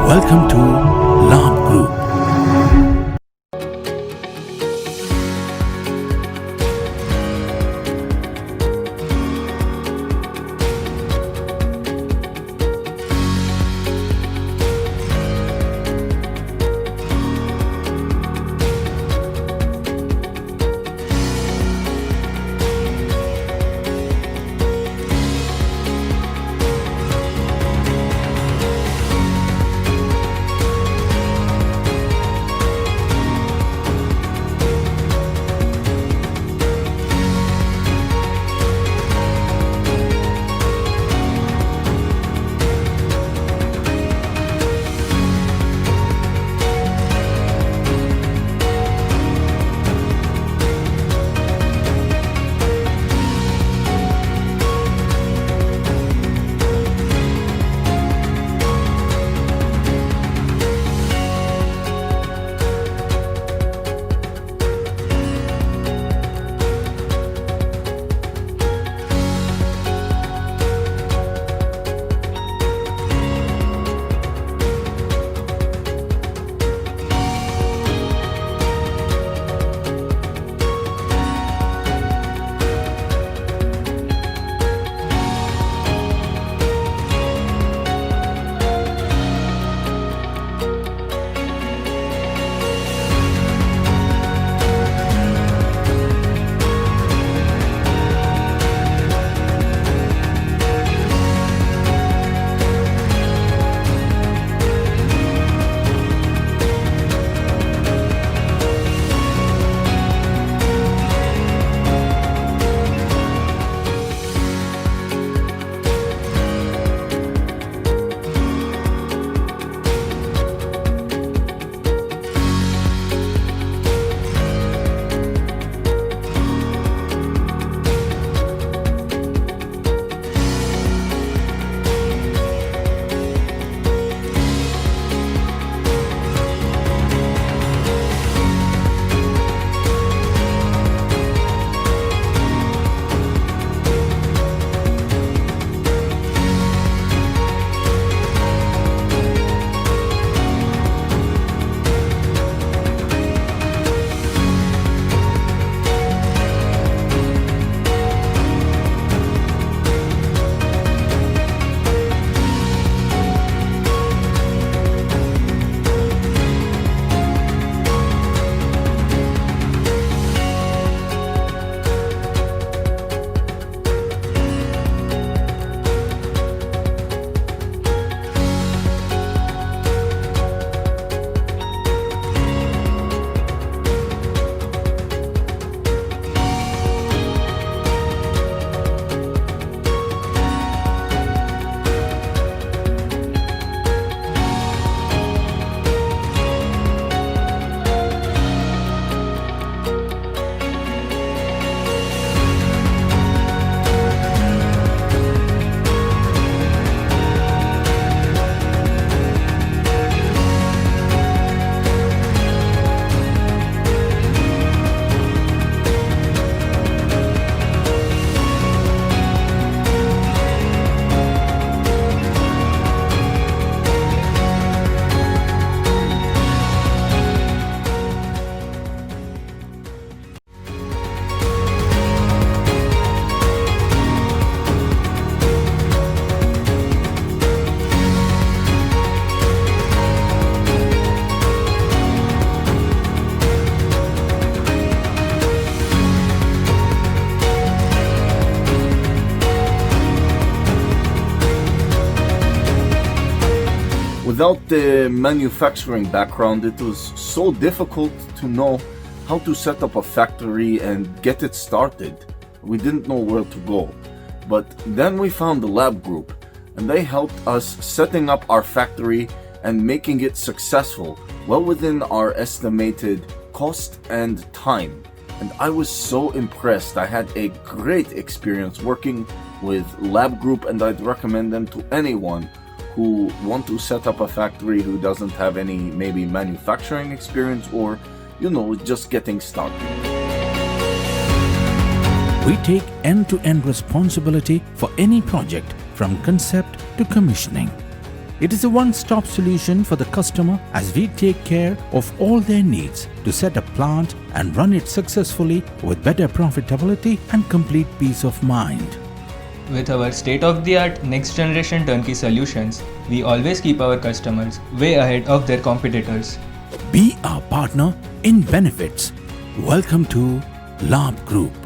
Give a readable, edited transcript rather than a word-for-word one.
Welcome to Labh Group. Without the manufacturing background, it was so difficult to know how to set up a factory and get it started. We didn't know where to go. But then we found the Labh Group, and they helped us setting up our factory and making it successful, well within our estimated cost and time. And I was so impressed. I had a great experience working with Labh Group, and I'd recommend them to anyone who want to set up a factory who doesn't have any maybe manufacturing experience or, just getting started. We take end-to-end responsibility for any project from concept to commissioning. It is a one-stop solution for the customer as we take care of all their needs to set a plant and run it successfully with better profitability and complete peace of mind. With our state-of-the-art next-generation turnkey solutions, we always keep our customers way ahead of their competitors. Be our partner in benefits. Welcome to Labh Group.